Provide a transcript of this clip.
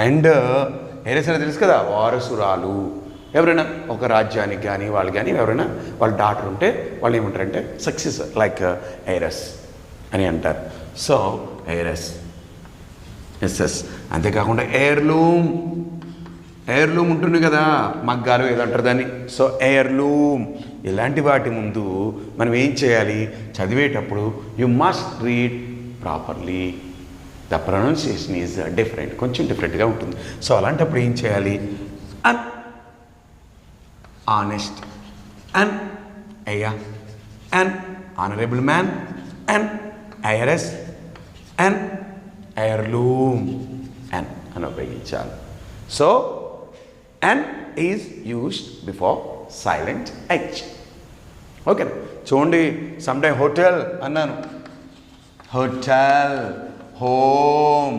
And హెయిరెస్ అనేది తెలుసు కదా, వారసురాలు. ఎవరైనా ఒక రాజ్యానికి కానీ వాళ్ళు కానీ ఎవరైనా వాళ్ళ డాటర్ ఉంటే వాళ్ళు ఏమంటారంటే సక్సెస్ లైక్ హెయిరెస్ అని అంటారు. So heiresses. అంతేకాకుండా ఎయిర్లూమ్ ఉంటుంది కదా, మగ్గాలు ఏదో అంటారు దాన్ని. సో ఎయిర్లూమ్ ఇలాంటి వాటి ముందు మనం ఏం చేయాలి, చదివేటప్పుడు you must read properly. The pronunciation is different, కొంచెం డిఫరెంట్గా ఉంటుంది. సో అలాంటప్పుడు ఏం చేయాలి, అన్ ఆనెస్ట్, అన్ అయ్యా, అన్ ఆనరబుల్ మ్యాన్, అన్ ఐఆర్ఎస్, అన్ heirloom అని ఉపయోగించాలి. So an is used before silent h. Okay, చూడండి సమ్ టైమ్ హోటల్ అన్నాను, హోటల్, హోమ్,